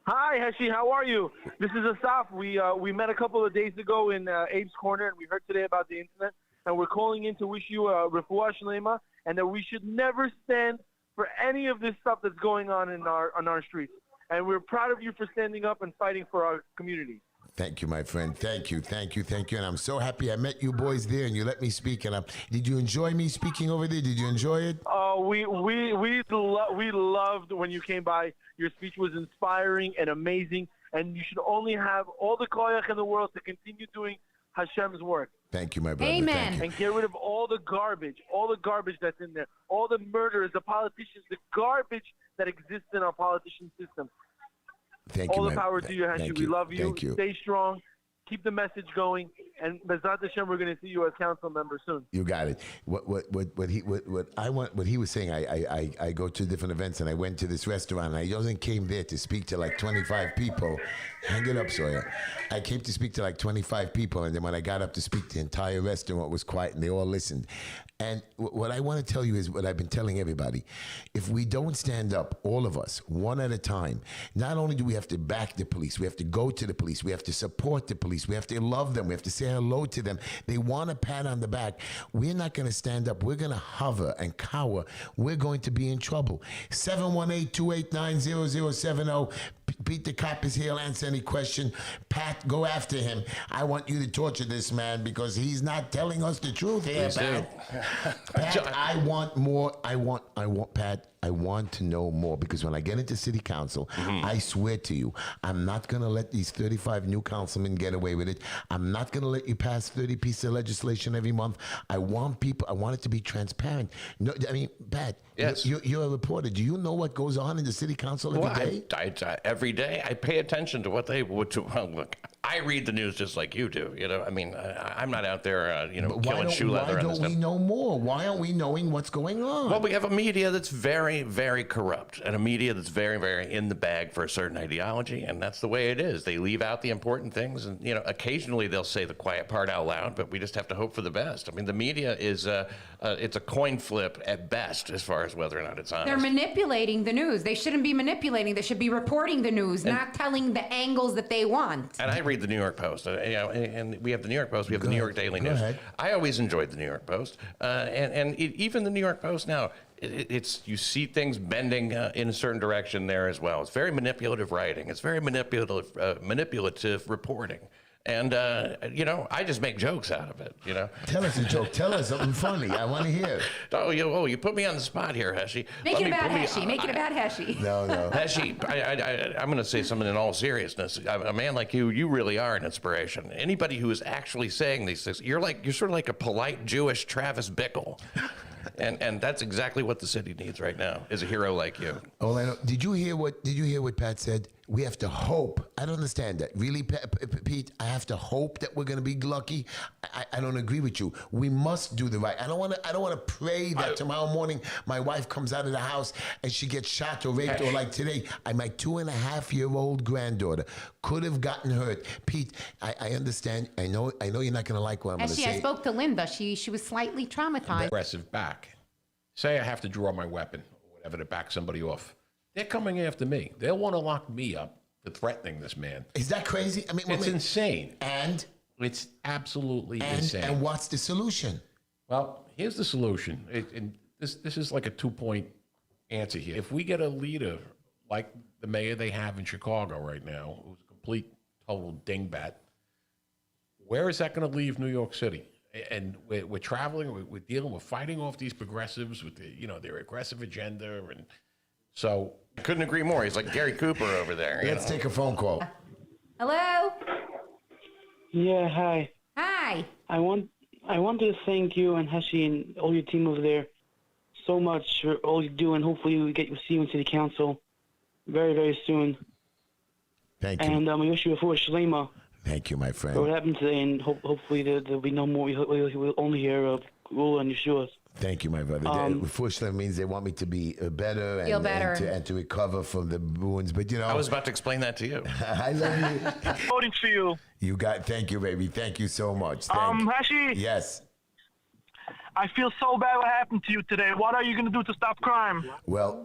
Hi, Heshy. How are you? This is Asaf. We met a couple of days ago in Abe's Corner, and we heard today about the incident. And we're calling in to wish you a refuah shlema, and that we should never stand for any of this stuff that's going on in our streets. And we're proud of you for standing up and fighting for our community. Thank you, my friend. Thank you. And I'm so happy I met you boys there, and you let me speak. And did you enjoy me speaking over there? Did you enjoy it? Oh, we loved when you came by. Your speech was inspiring and amazing, and you should only have all the koyach in the world to continue doing Hashem's work. Thank you, my brother. Amen. Thank you. And get rid of all the garbage that's in there, all the murderers, the politicians, the garbage that exists in our politician system. Thank you, All the my- power to you, Heshy. thank We love you. Thank you. Stay strong. Keep the message going. And Bezat Hashem, we're going to see you as council member soon. You got it. What he was saying. I go to different events, and I went to this restaurant. And I wasn't came there to speak to like 25 people. Hang it up, Sawyer. I came to speak to like 25 people, and then when I got up to speak, the entire restaurant was quiet, and they all listened. And what I want to tell you is what I've been telling everybody. If we don't stand up, all of us, one at a time, not only do we have to back the police, we have to go to the police, we have to support the police, we have to love them, we have to say hello to them. They want a pat on the back. We're not going to stand up. We're going to hover and cower. We're going to be in trouble. 718-289-0070. Pete the Cop is here. He'll answer any question. Pat, go after him. I want you to torture this man because he's not telling us the truth here, Please do. Pat. Pat, I want more. I want, Pat, I want to know more because when I get into city council, I swear to you, I'm not going to let these 35 new councilmen get away with it. I'm not going to let you pass 30 pieces of legislation every month. I want it to be transparent. No, I mean, Pat, Yes. you're a reporter. Do you know what goes on in the city council every day? Every day I pay attention to what they would. Look, I read the news just like you do. I mean, I'm not out there, killing shoe leather. Why and don't stuff. we know more? Why aren't we knowing what's going on? Well, we have a media that's very, very corrupt, and a media that's very, very in the bag for a certain ideology, and that's the way it is. They leave out the important things, and occasionally they'll say the quiet part out loud, but we just have to hope for the best. I mean, the media is it's a coin flip at best as far as whether or not it's honest. They're manipulating the news. They shouldn't be manipulating. They should be reporting the news, not telling the angles that they want. And I read the New York Post, and we have the New York Post, we have the New York Daily News. ahead. I always enjoyed the New York Post, even the New York Post now. It's you see things bending in a certain direction there as well. It's very manipulative writing. It's very manipulative reporting. And, I just make jokes out of it, Tell us a joke. Tell us something funny. I want to hear. You put me on the spot here, Heshy. Make it about Heshy. Make it about Heshy. No. Heshy, I'm going to say something in all seriousness. A man like you really are an inspiration. Anybody who is actually saying these things, you're sort of like a polite Jewish Travis Bickle. And that's exactly what the city needs right now, is a hero like you. All I know, did you hear what Pat said? We have to hope. I don't understand that. Really, Pete, I have to hope that we're going to be lucky. I don't agree with you. We must do the right. I don't want to pray that tomorrow morning my wife comes out of the house and she gets shot or raped, or like today, my 2.5-year-old granddaughter could have gotten hurt. Pete, I understand. I know you're not going to like what I'm going to say. I spoke to Linda. She was slightly traumatized. Aggressive back. Say I have to draw my weapon or whatever to back somebody off. They're coming after me. They'll want to lock me up for threatening this man. Is that crazy? I mean, it's insane. And it's absolutely insane. And what's the solution? Well, here's the solution. And this is like a 2-point answer here. If we get a leader like the mayor they have in Chicago right now, who's a complete, total dingbat, where is that going to leave New York City? And we're traveling, we're dealing, we're fighting off these progressives with their aggressive agenda, and so I couldn't agree more. He's like Gary Cooper over there. Let's take a phone call. Hello? Yeah, hi. Hi. I wanted to thank you and Heshy and all your team over there so much for all you do, and hopefully we see you in City Council very, very soon. Thank you. And we wish you a full Shlema Thank you, my for friend. what happened today, and hopefully there'll be no more. We'll only hear Rule and Yeshua's. Thank you, my brother. Unfortunately, it means they want me to be better, Feel better. And to recover from the wounds. But I was about to explain that to you. I love you. Voting for you. Thank you, baby. Thank you so much. Heshy, Yes. I feel so bad what happened to you today. What are you going to do to stop crime? Well,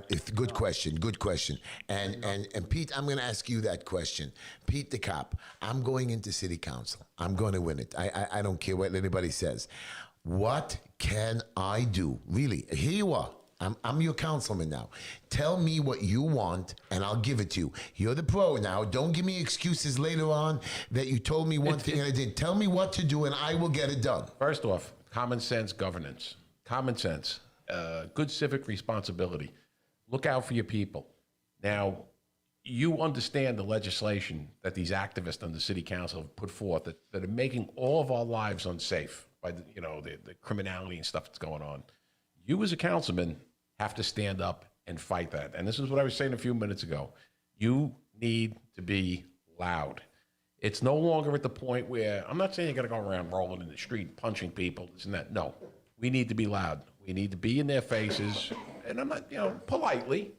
it's a good question. Good question. And Pete, I'm gonna ask you that question. Pete the cop, I'm going into city council. I'm going to win it. I don't care what anybody says. What can I do? Really, here you are. I'm your councilman now. Tell me what you want, and I'll give it to you. You're the pro now. Don't give me excuses later on that you told me one thing and I didn't. Tell me what to do, and I will get it done. First off, common sense governance. Common sense. Good civic responsibility. Look out for your people. Now, you understand the legislation that these activists on the city council have put forth that are making all of our lives unsafe by the criminality and stuff that's going on. You as a councilman have to stand up and fight that. And this is what I was saying a few minutes ago. You need to be loud. It's no longer at the point where, I'm not saying you got to go around rolling in the street, punching people, this and that. No, we need to be loud. We need to be in their faces. And I'm not, politely,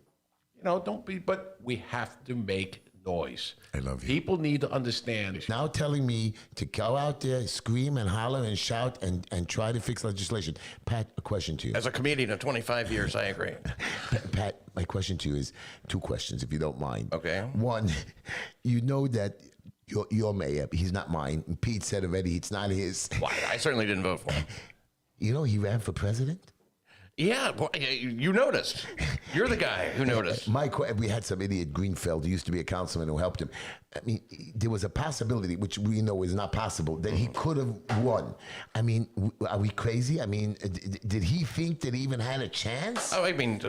don't be, but we have to make noise. I love you. People need to understand. Now telling me to go out there, scream and holler and shout and try to fix legislation. Pat, a question to you. As a comedian of 25 years, I agree. Pat, my question to you is 2 questions, if you don't mind. Okay. One, you know that your mayor, he's not mine. Pete said already it's not his. Why? I certainly didn't vote for him. You know he ran for president? Yeah, well, you noticed. You're the guy who noticed. We had some idiot Greenfeld who used to be a councilman who helped him. I mean, there was a possibility, which we know is not possible, that he could have won. I mean, are we crazy? I mean, did he think that he even had a chance? Oh, I mean,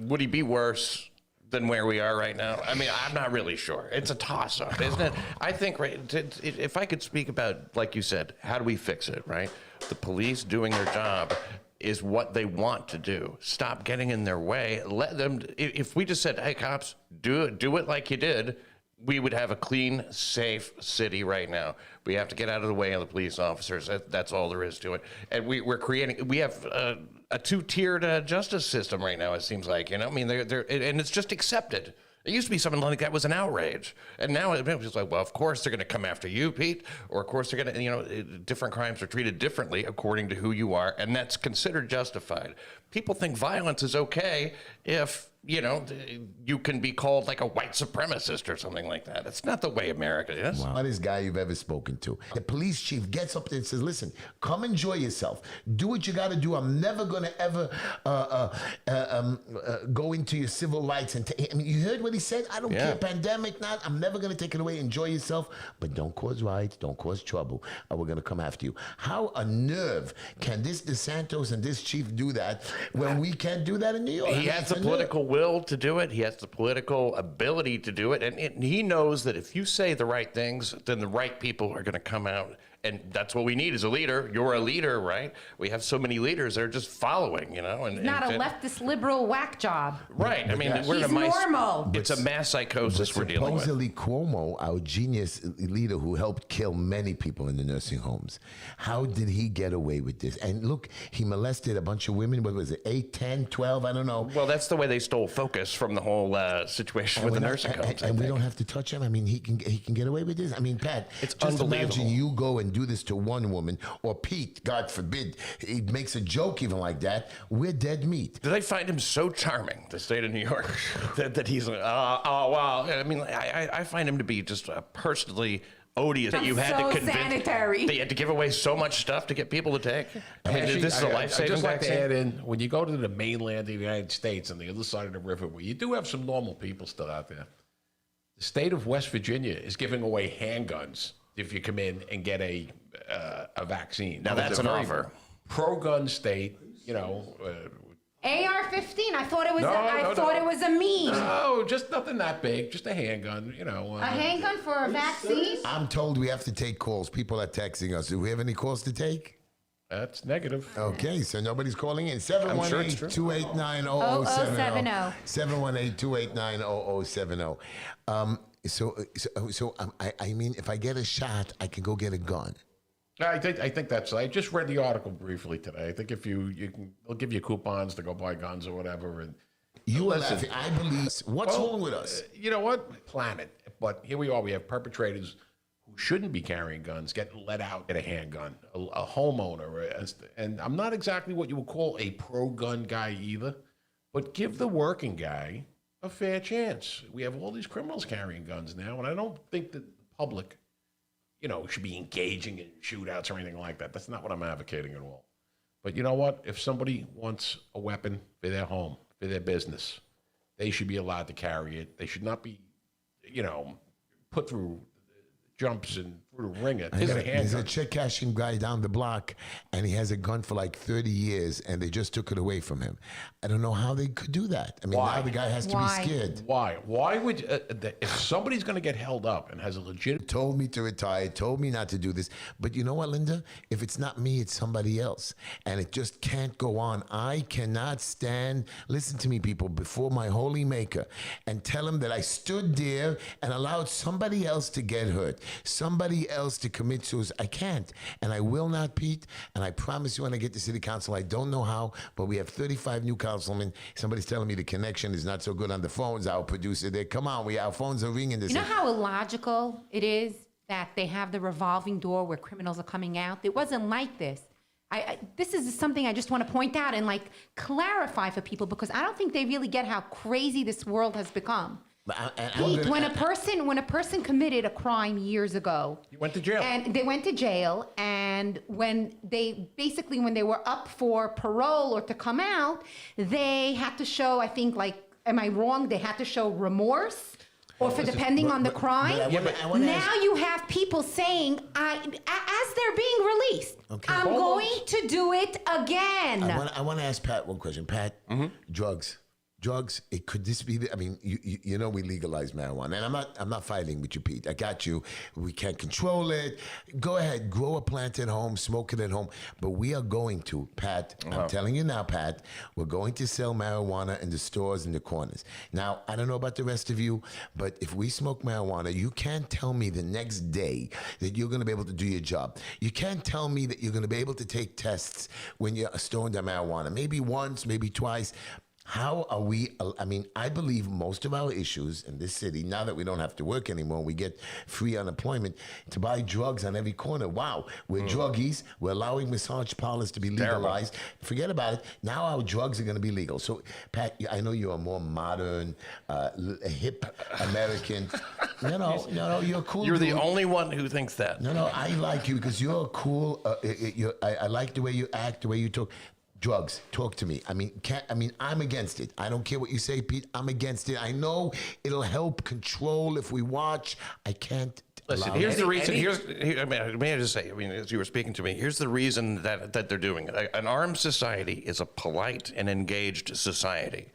would he be worse than where we are right now? I mean, I'm not really sure. It's a toss-up, isn't it? I think, right, if I could speak about, like you said, how do we fix it, right? The police doing their job is what they want to do. Stop getting in their way. Let them, if we just said, hey, cops, do it like you did, we would have a clean, safe city right now. We have to get out of the way of the police officers. That's all there is to it. And we have a 2-tiered justice system right now, it seems like, I mean, and it's just accepted. It used to be something like that was an outrage. And now it's just like, well, of course they're going to come after you, Pete. Or of course they're going to, different crimes are treated differently according to who you are. And that's considered justified. People think violence is okay if you can be called like a white supremacist or something like that. That's not the way America is. Wow. Smartest guy you've ever spoken to. The police chief gets up there and says, listen, come enjoy yourself. Do what you got to do. I'm never going to ever go into your civil rights. And I mean, you heard what he said? I don't care, pandemic, not. I'm never going to take it away. Enjoy yourself. But don't cause riots. Don't cause trouble. Or we're going to come after you. How a nerve can this DeSantos and this chief do that when we can't do that in New York? He has the political will to do it. He has the political ability to do it. And he knows that if you say the right things, then the right people are going to come out. And that's what we need as a leader. You're a leader, right? We have so many leaders that are just following, And not a leftist liberal whack job. Right. I mean, we're He's normal. It's a mass psychosis we're dealing with. Supposedly Cuomo, our genius leader who helped kill many people in the nursing homes, how did he get away with this? And look, he molested a bunch of women. What was it, 8, 10, 12? I don't know. Well, that's the way they stole focus from the whole situation with the nursing homes. And we don't have to touch him. I mean, he can get away with this. I mean, Pat, it's just unbelievable. Imagine you go and do this to one woman, or Pete, God forbid, he makes a joke even like that. We're dead meat. Did I find him so charming, the state of New York, that he's like, oh, wow. I mean, I find him to be just personally odious that you had to convince. Sanitary. That you had to give away so much stuff to get people to take. I mean, Actually, this is a life-saving I'd just like vaccine. to add in, when you go to the mainland of the United States on the other side of the river, where you do have some normal people still out there, the state of West Virginia is giving away handguns if you come in and get a vaccine. Now that's an offer. Pro-gun state, AR-15. I thought it was. No, I thought it was a meme. No, just nothing that big, just a handgun. A handgun for a vaccine? I'm told we have to take calls. People are texting us. Do we have any calls to take? That's negative. Okay, so nobody's calling in. I'm sure it's true. 718-289-0070. 0070. 718-289-0070. So I mean, if I get a shot, I can go get a gun. I think that's. I just read the article briefly today. I think if you can, they'll give you coupons to go buy guns or whatever. And you are laughing. I believe. What's wrong with us? You know what? Planet. But here we are. We have perpetrators who shouldn't be carrying guns getting let out at a handgun. A homeowner, and I'm not exactly what you would call a pro-gun guy either. But give the working guy a fair chance. We have all these criminals carrying guns now, and I don't think that the public, should be engaging in shootouts or anything like that. That's not what I'm advocating at all. But you know what? If somebody wants a weapon for their home, for their business, they should be allowed to carry it. They should not be, put through jumps and through the ringer. There's a check cashing guy down the block, and he has a gun for like 30 years, and they just took it away from him. I don't know how they could do that. I mean, Why? now the guy has to be scared. Why? Why would if somebody's going to get held up and has a legit? Told me to retire, told me not to do this. But you know what, Linda? If it's not me, it's somebody else. And it just can't go on. I cannot stand, listen to me, people, before my holy maker and tell him that I stood there and allowed somebody else to get hurt, somebody else to commit suicide. I can't. And I will not, Pete. And I promise you when I get to city council, I don't know how, but we have 35 new councilmen. Somebody's telling me the connection is not so good on the phones. Our producer there, come on, our phones are ringing. You know how illogical it is that they have the revolving door where criminals are coming out? It wasn't like this. This is something I just want to point out and clarify for people, because I don't think they really get how crazy this world has become. Pete, when a person committed a crime years ago, He went to jail. and they went to jail, and when they were up for parole or to come out, they had to show, I think, am I wrong? They had to show remorse, or for depending on the crime. Now you have people saying, as they're being released, I'm going to do it again. I want to ask Pat one question. Pat, drugs, could this be I mean, you know we legalized marijuana, and I'm not fighting with you, Pete. I got you. We can't control it. Go ahead, grow a plant at home, smoke it at home. But we are going to, Pat, I'm telling you now, Pat, we're going to sell marijuana in the stores in the corners. Now, I don't know about the rest of you, but if we smoke marijuana, you can't tell me the next day that you're going to be able to do your job. You can't tell me that you're going to be able to take tests when you're stoned on marijuana. Maybe once, maybe twice. How are we? I mean, I believe most of our issues in this city, now that we don't have to work anymore, we get free unemployment, to buy drugs on every corner. Wow, we're druggies. We're allowing massage parlors to be legalized. Forget about it. Now our drugs are going to be legal. So, Pat, I know you're a more modern, hip American. No, you're cool. You're the dude. only one who thinks that. No, I like you because you're cool. I like the way you act, the way you talk. Drugs, talk to me. I mean, I'm against it. I don't care what you say, Pete. I'm against it. I know it'll help control if we watch. I can't. Listen, here's the reason. May I just say? I mean, as you were speaking to me, here's the reason that they're doing it. An armed society is a polite and engaged society.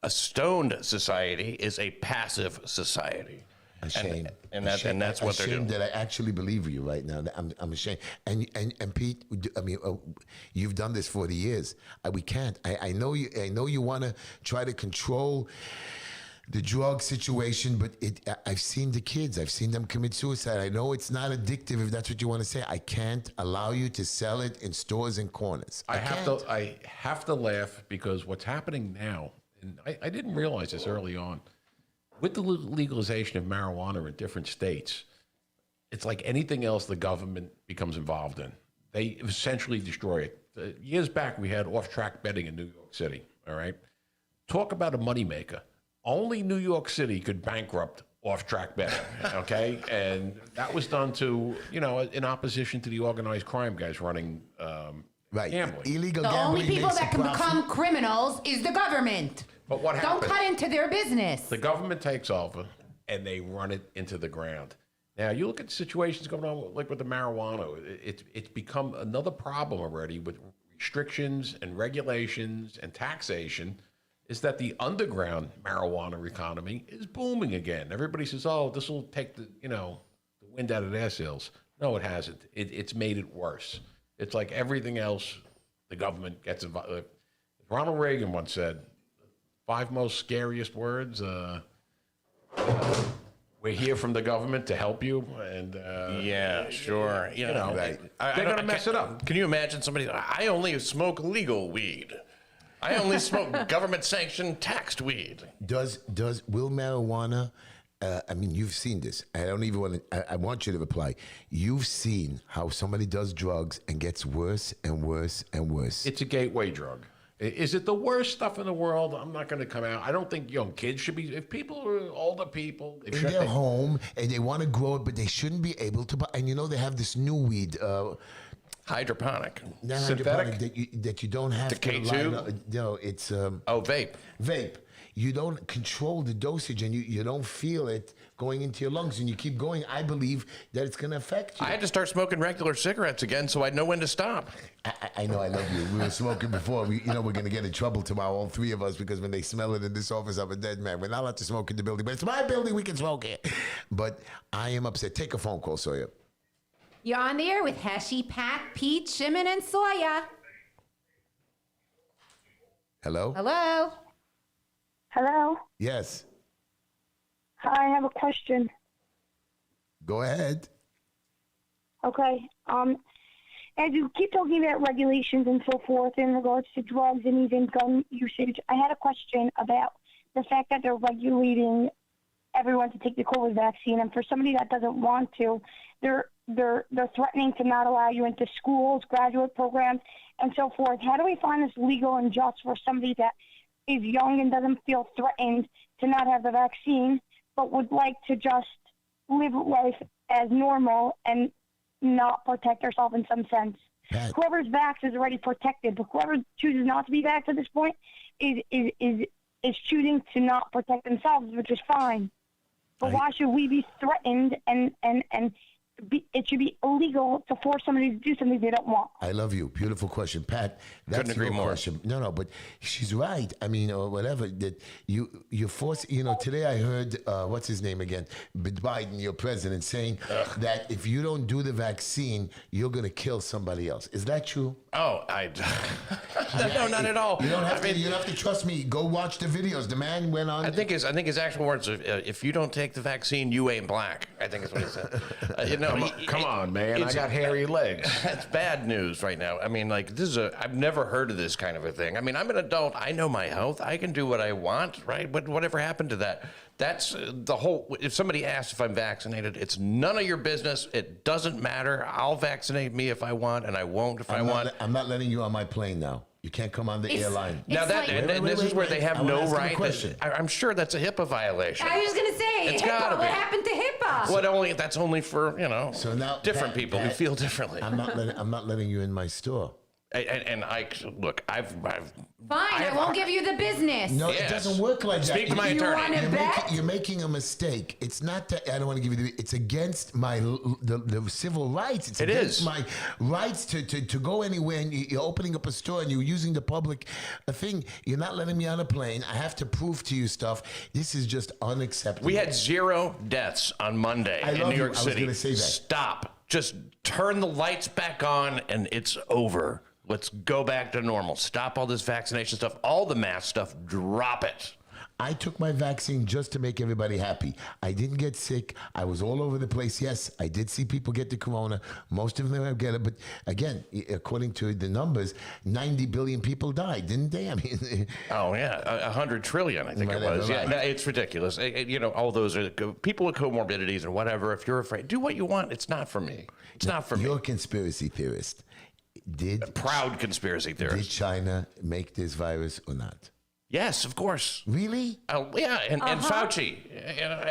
A stoned society is a passive society. Ashamed. And that's what they're doing. Ashamed that I actually believe you right now. I'm ashamed. And Pete, I mean, you've done this 40 years. We can't. I know you. I know you want to try to control the drug situation, but I've seen the kids. I've seen them commit suicide. I know it's not addictive, if that's what you want to say. I can't allow you to sell it in stores and corners. I have to laugh because what's happening now, and I didn't realize this early on. With the legalization of marijuana in different states, it's like anything else the government becomes involved in. They essentially destroy it. Years back, we had off-track betting in New York City, all right? Talk about a moneymaker. Only New York City could bankrupt off-track betting, okay? And that was done to, in opposition to the organized crime guys running gambling. Illegal The gambling. only people makes that a can profit. become criminals is the government. But what Don't happens? cut into their business. The government takes over and they run it into the ground. Now, you look at situations going on like with the marijuana. It's become another problem already with restrictions and regulations and taxation, is that the underground marijuana economy is booming again. Everybody says, oh, this will take the wind out of their sails. No, it hasn't. It's made it worse. It's like everything else, the government gets involved. Ronald Reagan once said, 5 most scariest words. We're here from the government to help you, and yeah, sure. they're going to mess it up. Can you imagine somebody? I only smoke legal weed. I only smoke government-sanctioned taxed weed. Will marijuana? I mean, you've seen this. I don't even want to. I want you to reply. You've seen how somebody does drugs and gets worse and worse and worse. It's a gateway drug. Is it the worst stuff in the world? I'm not going to come out. I don't think young kids should be. If people are older people, in their home and they want to grow it, but they shouldn't be able to buy. And they have this new weed. Hydroponic. Synthetic? That you don't have the to K2? It's vape. Vape. You don't control the dosage, and you don't feel it going into your lungs, and you keep going. I believe that it's going to affect you. I had to start smoking regular cigarettes again, so I'd know when to stop. I know, I love you. We were smoking before. We're going to get in trouble tomorrow, all 3 of us, because when they smell it in this office, I'm a dead man. We're not allowed to smoke in the building, but it's my building. We can smoke it. But I am upset. Take a phone call, Sawyer. You're on the air with Heshy, Pat, Pete, Shimon, and Sawyer. Hello? Hello? Hello. Yes. Hi, I have a question. Go ahead. Okay. As you keep talking about regulations and so forth in regards to drugs and even gun usage, I had a question about the fact that they're regulating everyone to take the COVID vaccine, and for somebody that doesn't want to, they're threatening to not allow you into schools, graduate programs, and so forth. How do we find this legal and just for somebody that is young and doesn't feel threatened to not have the vaccine, but would like to just live life as normal and not protect herself in some sense? Pat. Whoever's vaxxed is already protected, but whoever chooses not to be vaxxed at this point is choosing to not protect themselves, which is fine. But why should we be threatened and it should be illegal to force somebody to do something they don't want? I love you. Beautiful question, Pat. That's Couldn't agree more. Question. No, but she's right. I mean, or whatever that you force. Today I heard what's his name again, Biden, your president, saying that if you don't do the vaccine, you're going to kill somebody else. Is that true? Oh, no, not at all. You don't have to. You don't have to trust me. Go watch the videos. The man went on. I think his actual words are, "If you don't take the vaccine, you ain't black." I think is what he said. Come on, man. I got hairy legs. That's bad news right now. I mean, like I've never heard of this kind of a thing. I mean, I'm an adult. I know my health. I can do what I want, right? But whatever happened to that? That's the whole. If somebody asks if I'm vaccinated, it's none of your business. It doesn't matter. I'll vaccinate me if I want, and I won't if I want. I'm not letting you on my plane now. You can't come on the airline. Now this is where they have no right. I'm sure that's a HIPAA violation. I was going to say, It's HIPAA. gotta be. What happened to HIPAA? That's only for So now different people who feel differently. I'm not letting you in my store. And I look, I've Fine, I won't give you the business. No, Yes. it doesn't work like that. Speak to my You attorney. wanna bet? You're making a mistake. It's not that I don't want to give you it's against the civil rights. It's It against is. my rights to go anywhere, and you're opening up a store and you're using the public thing. You're not letting me on a plane. I have to prove to you stuff. This is just unacceptable. We had 0 deaths on Monday I in love New you. York I was City. gonna say that. Stop. Just turn the lights back on and it's over. Let's go back to normal. Stop all this vaccination stuff. All the mask stuff. Drop it. I took my vaccine just to make everybody happy. I didn't get sick. I was all over the place. Yes, I did see people get the corona. Most of them have get it. But again, according to the numbers, 90 billion people died, didn't they? I mean, Oh, yeah. 100 trillion, I think it Whatever, was. Yeah, right. no, it's ridiculous. All those are people with comorbidities and whatever. If you're afraid, do what you want. It's not for me. It's not for you're me. a conspiracy theorist. Did Proud conspiracy theorist. China make this virus or not? Yes, of course. Really? Yeah, and Fauci.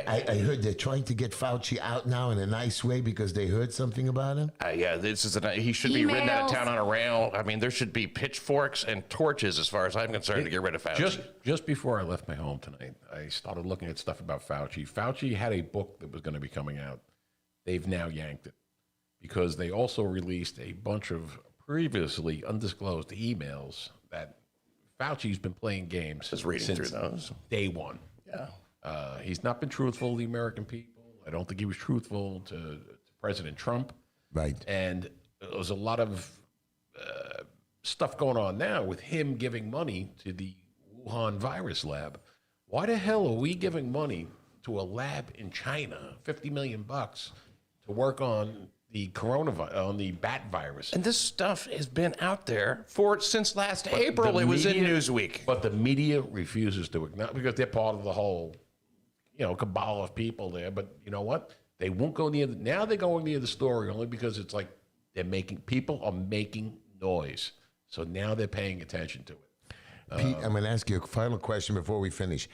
I heard they're trying to get Fauci out now in a nice way because they heard something about him. Yeah, he should be ridden out of Emails. town on a rail. I mean, there should be pitchforks and torches, as far as I'm concerned, to get rid of Fauci. Just before I left my home tonight, I started looking at stuff about Fauci. Fauci had a book that was going to be coming out. They've now yanked it because they also released a bunch of previously undisclosed emails that Fauci's been playing games Just reading since through those. day one. Yeah. He's not been truthful to the American people. I don't think he was truthful to President Trump. Right. And there's a lot of stuff going on now with him giving money to the Wuhan virus lab. Why the hell are we giving money to a lab in China, $50 million, to work on the coronavirus, on the bat virus? And this stuff has been out there since last April. The It was in media- Newsweek. But the media refuses to acknowledge because they're part of the whole, cabal of people there. But you know what? They won't go near. Now they're going near the story only because it's like people are making noise. So now they're paying attention to it. Pete, I'm going to ask you a final question before we finish.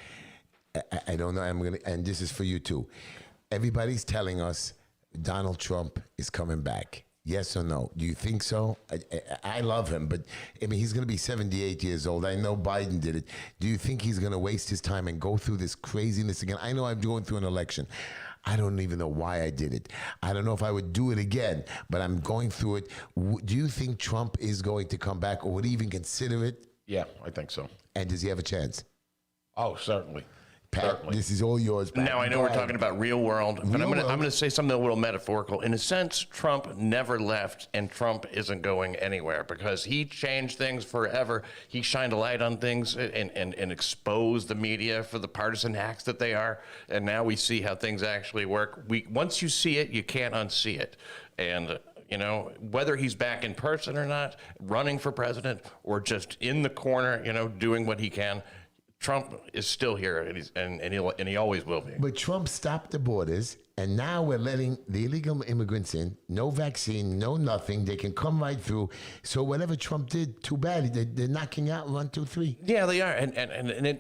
I don't know. And this is for you too. Everybody's telling us Donald Trump is coming back. Yes or no? Do you think so? I love him, but I mean, he's going to be 78 years old. I know Biden did it. Do you think he's going to waste his time and go through this craziness again? I know I'm going through an election. I don't even know why I did it. I don't know if I would do it again, but I'm going through it. Do you think Trump is going to come back or would he even consider it? Yeah, I think so. And does he have a chance? Oh, certainly. Pat, Certainly. this is all yours, Pat. Now I know Go we're ahead. talking about real world, but I'm going to say something a little metaphorical. In a sense, Trump never left, and Trump isn't going anywhere because he changed things forever. He shined a light on things and exposed the media for the partisan hacks that they are. And now we see how things actually work. Once you see it, you can't unsee it. And whether he's back in person or not, running for president, or just in the corner, doing what he can, Trump is still here, and he always will be. But Trump stopped the borders, and now we're letting the illegal immigrants in. No vaccine, no nothing. They can come right through. So whatever Trump did, too bad. They're knocking out 1, 2, 3. Yeah, they are, and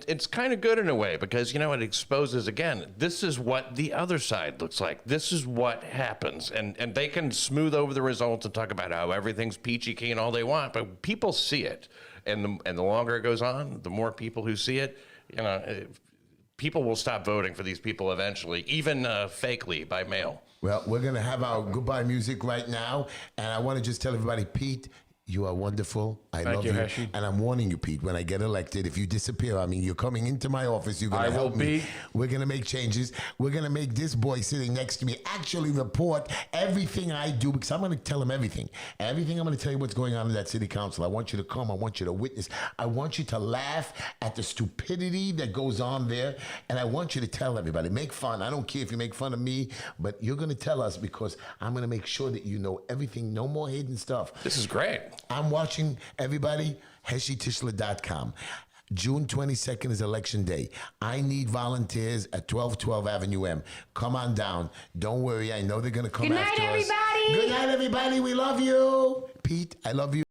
it's kind of good in a way because it exposes again. This is what the other side looks like. This is what happens, and they can smooth over the results and talk about how everything's peachy keen all they want, but people see it. And the longer it goes on, the more people who see it, people will stop voting for these people eventually, even fakely by mail. Well, we're going to have our goodbye music right now. And I want to just tell everybody, Pete, You are wonderful. I Thank love you, you. Heshy. And I'm warning you, Pete, when I get elected, if you disappear, I mean, you're coming into my office, you're going I to help will me. be. We're going to make changes. We're going to make this boy sitting next to me actually report everything I do, because I'm going to tell him everything. Everything I'm going to tell you what's going on in that city council. I want you to come. I want you to witness. I want you to laugh at the stupidity that goes on there. And I want you to tell everybody. Make fun. I don't care if you make fun of me, but you're going to tell us, because I'm going to make sure that you know everything. No more hidden stuff. This is great. I'm watching everybody, HeshyTishler.com. June 22nd is election day. I need volunteers at 1212 Avenue M. Come on down. Don't worry. I know they're going to come Good night, after us. everybody. Good night, everybody. We love you. Pete, I love you.